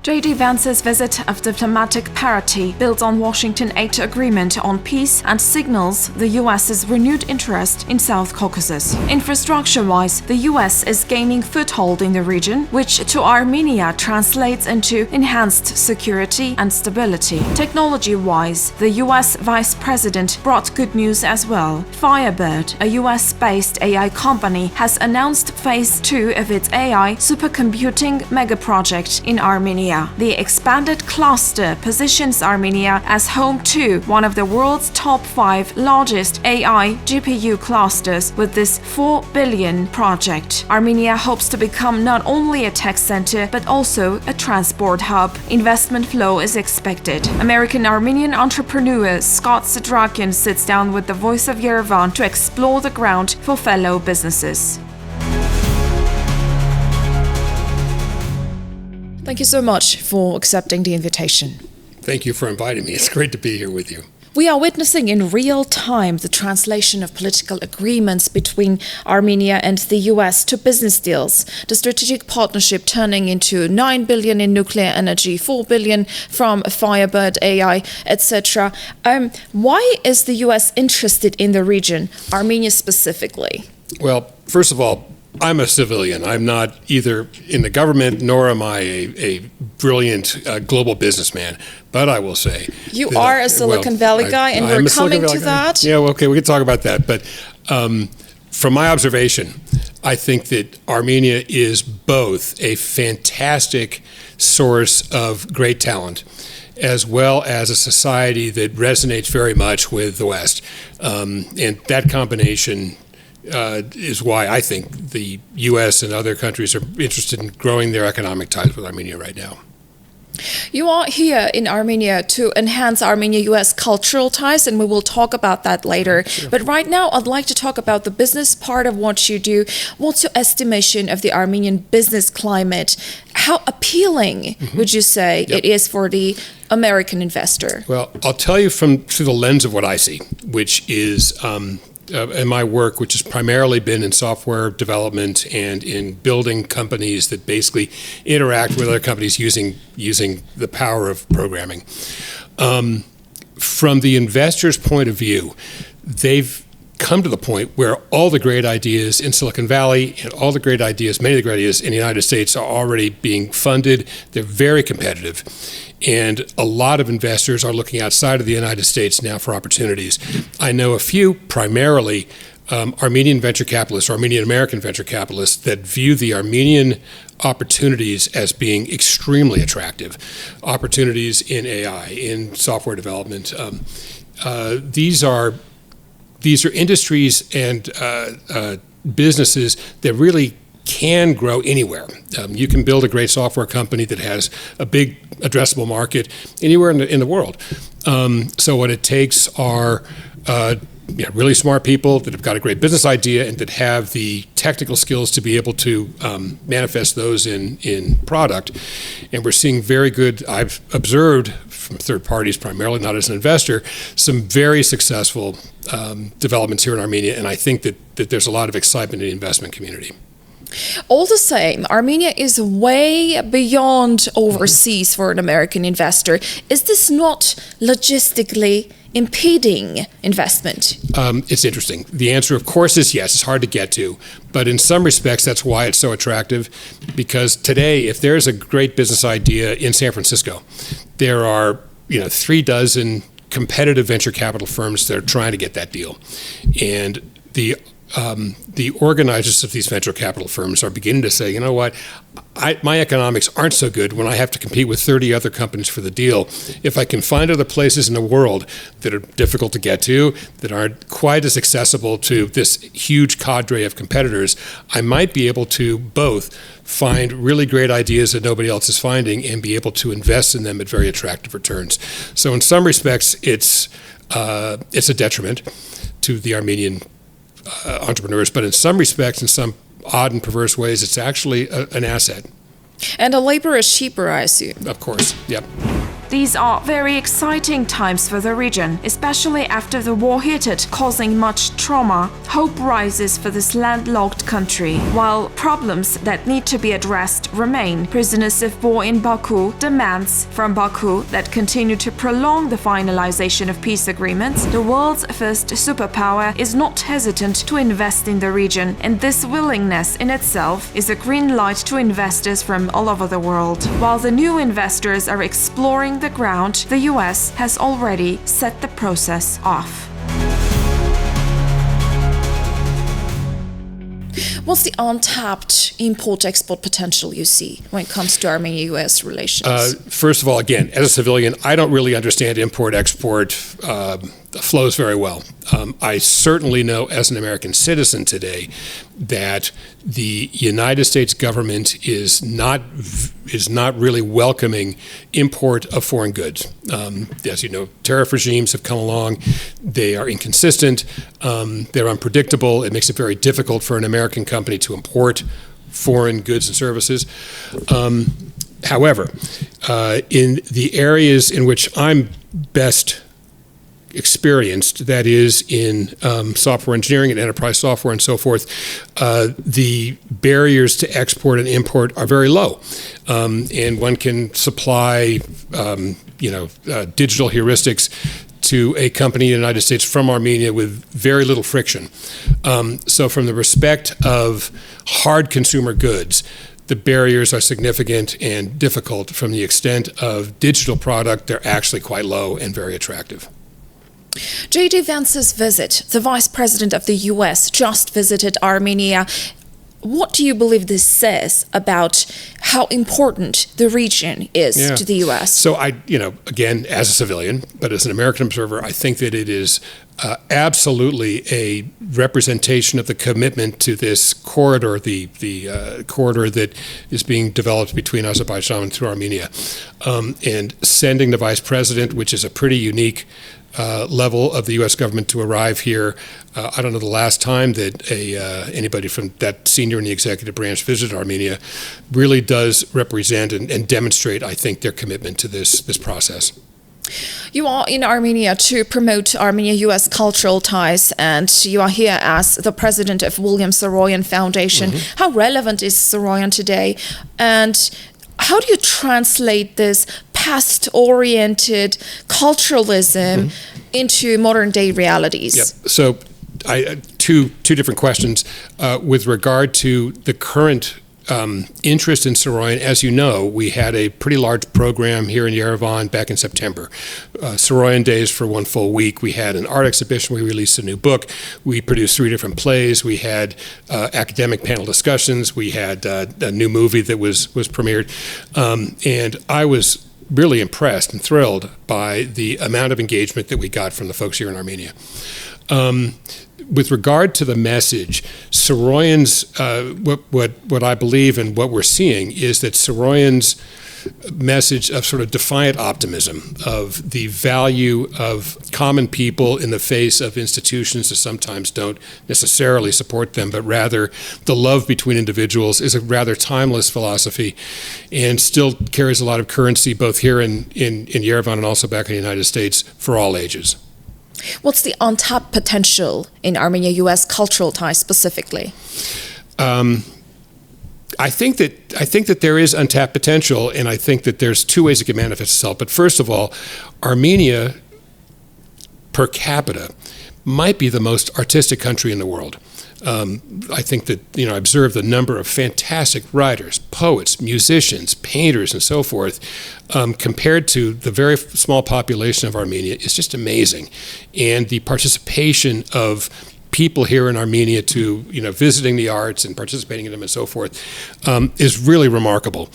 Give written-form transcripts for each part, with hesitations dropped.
J.D. Vance's visit of diplomatic parity builds on Washington aid agreement on peace and signals the U.S.'s renewed interest in South Caucasus. Infrastructure-wise, the U.S. is gaining foothold in the region, which to Armenia translates into enhanced security and stability. Technology-wise, the U.S. Vice President brought good news as well. Firebird, a U.S.-based AI company, has announced Phase 2 of its AI supercomputing megaproject in Armenia. The expanded cluster positions Armenia as home to one of the world's top 5 largest AI GPU clusters with this $4 billion project. Armenia hopes to become not only a tech center but also a transport hub. Investment flow is expected. American-Armenian entrepreneur Scott Sedrakian sits down with the Voice of Yerevan to explore the ground for fellow businesses. Thank you so much for accepting the invitation. Thank you for inviting me. It's great to be here with you. We are witnessing in real time the translation of political agreements between Armenia and the US to business deals. The strategic partnership turning into $9 billion in nuclear energy, $4 billion from Firebird AI, etc. Why is the US interested in the region, Armenia specifically? Well, first of all, I'm a civilian. I'm not either in the government nor am I a brilliant global businessman. But I will say you are a Silicon Valley guy, and we're coming to that. Yeah, well, okay, we can talk about that. But from my observation, I think that Armenia is both a fantastic source of great talent, as well as a society that resonates very much with the West, and that combination is why I think the U.S. and other countries are interested in growing their economic ties with Armenia right now. You are here in Armenia to enhance Armenia-U.S. cultural ties, and we will talk about that later. Sure. But right now, I'd like to talk about the business part of what you do. What's your estimation of the Armenian business climate? How appealing would you say it is for the American investor? Well, I'll tell you through the lens of what I see, which is in my work, which has primarily been in software development and in building companies that basically interact with other companies using the power of programming. From the investor's point of view, they've come to the point where all the great ideas in Silicon Valley and all the great ideas, many of the great ideas in the United States are already being funded. They're very competitive. And a lot of investors are looking outside of the United States now for opportunities. I know a few, primarily Armenian venture capitalists, Armenian American venture capitalists, that view the Armenian opportunities as being extremely attractive. Opportunities in AI, in software development. These are industries and businesses that really can grow anywhere. You can build a great software company that has a big addressable market anywhere in the world. So what it takes are really smart people that have got a great business idea and that have the technical skills to be able to manifest those in product. And we're seeing very good, I've observed from third parties primarily, not as an investor, some very successful developments here in Armenia. And I think that there's a lot of excitement in the investment community. All the same, Armenia is way beyond overseas for an American investor. Is this not logistically impeding investment? It's interesting. The answer, of course, is yes. It's hard to get to. But in some respects, that's why it's so attractive. Because today, if there's a great business idea in San Francisco, there are 36 competitive venture capital firms that are trying to get that deal. And the organizers of these venture capital firms are beginning to say, you know what, my economics aren't so good when I have to compete with 30 other companies for the deal. If I can find other places in the world that are difficult to get to, that aren't quite as accessible to this huge cadre of competitors, I might be able to both find really great ideas that nobody else is finding and be able to invest in them at very attractive returns. So in some respects, it's a detriment to the Armenian entrepreneurs, but in some respects, in some odd and perverse ways, it's actually an asset. And the labor is cheaper, I assume. Of course, yep. These are very exciting times for the region, especially after the war hit it, causing much trauma. Hope rises for this landlocked country, while problems that need to be addressed remain prisoners of war in Baku, demands from Baku that continue to prolong the finalization of peace agreements, the world's first superpower is not hesitant to invest in the region, and this willingness in itself is a green light to investors from all over the world. While the new investors are exploring the ground, the US has already set the process off. What's the untapped import-export potential you see when it comes to Armenia-US relations? First of all, again, as a civilian, I don't really understand import-export flows very well. I certainly know as an American citizen today that the United States government is not really welcoming import of foreign goods. As you know, tariff regimes have come along. They are inconsistent. They're unpredictable. It makes it very difficult for an American company to import foreign goods and services. However, in the areas in which I'm best experienced, that is in software engineering and enterprise software and so forth, the barriers to export and import are very low. And one can supply, digital heuristics to a company in the United States from Armenia with very little friction. So from the respect of hard consumer goods, the barriers are significant and difficult. From the extent of digital product, they're actually quite low and very attractive. J.D. Vance's visit, the Vice President of the U.S. just visited Armenia. What do you believe this says about how important the region is to the U.S.? So again, as a civilian, but as an American observer, I think that it is absolutely a representation of the commitment to this corridor, the corridor that is being developed between Azerbaijan and through Armenia. And sending the Vice President, which is a pretty unique level of the U.S. government to arrive here. I don't know the last time that anybody from that senior in the executive branch visited Armenia. Really does represent and demonstrate, I think, their commitment to this process. You are in Armenia to promote Armenia-U.S. cultural ties, and you are here as the president of William Saroyan Foundation. Mm-hmm. How relevant is Saroyan today, and how do you translate this past-oriented culturalism into modern-day realities? Yep. So, two different questions with regard to the current interest in Saroyan. As you know, we had a pretty large program here in Yerevan back in September. Saroyan Days for one full week. We had an art exhibition. We released a new book. We produced 3 different plays. We had academic panel discussions. We had a new movie that was premiered. And I was really impressed and thrilled by the amount of engagement that we got from the folks here in Armenia. With regard to the message, Saroyan's, what I believe and what we're seeing is that Saroyan's message of sort of defiant optimism, of the value of common people in the face of institutions that sometimes don't necessarily support them, but rather the love between individuals, is a rather timeless philosophy and still carries a lot of currency both here in Yerevan and also back in the United States for all ages. What's the untapped potential in Armenia-U.S. cultural ties specifically? I think that there is untapped potential, and I think that there's 2 ways it can manifest itself. But first of all, Armenia, per capita, might be the most artistic country in the world. I think that, I observe the number of fantastic writers, poets, musicians, painters, and so forth, compared to the very small population of Armenia, is just amazing. And the participation of people here in Armenia to, visiting the arts and participating in them and so forth, is really remarkable.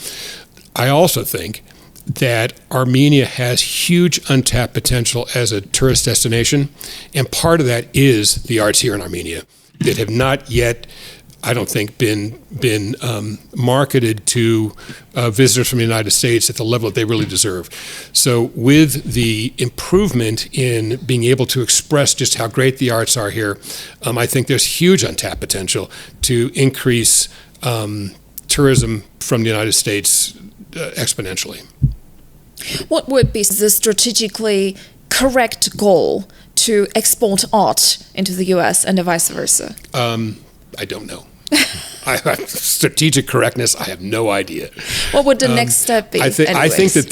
I also think that Armenia has huge untapped potential as a tourist destination, and part of that is the arts here in Armenia that have not yet, I don't think, been marketed to visitors from the United States at the level that they really deserve. So with the improvement in being able to express just how great the arts are here, I think there's huge untapped potential to increase tourism from the United States exponentially. What would be the strategically correct goal to export art into the U.S. and vice versa? I don't know. Strategic correctness, I have no idea. What would the next step be? I think that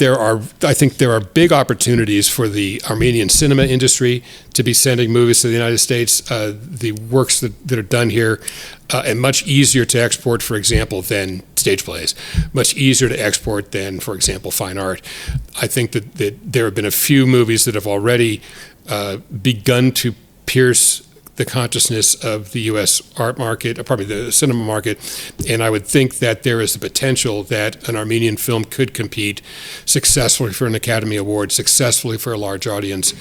there are big opportunities for the Armenian cinema industry to be sending movies to the United States. The works that are done here, and much easier to export, for example, than stage plays, much easier to export than, for example, fine art. I think that there have been a few movies that have already begun to pierce the consciousness of the U.S. art market, or probably the cinema market, and I would think that there is the potential that an Armenian film could compete successfully for an Academy Award, successfully for a large audience.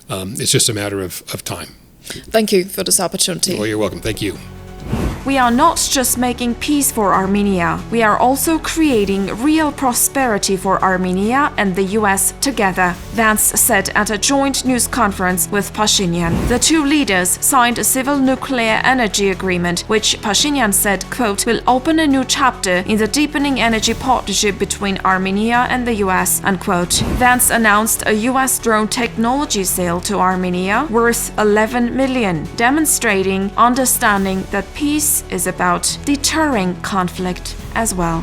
It's just a matter of time. Thank you for this opportunity. Well, you're welcome. Thank you. We are not just making peace for Armenia, we are also creating real prosperity for Armenia and the US together, Vance said at a joint news conference with Pashinyan. The two leaders signed a civil nuclear energy agreement, which Pashinyan said, quote, will open a new chapter in the deepening energy partnership between Armenia and the US, unquote. Vance announced a US drone technology sale to Armenia worth $11 million, demonstrating understanding that peace is about deterring conflict as well.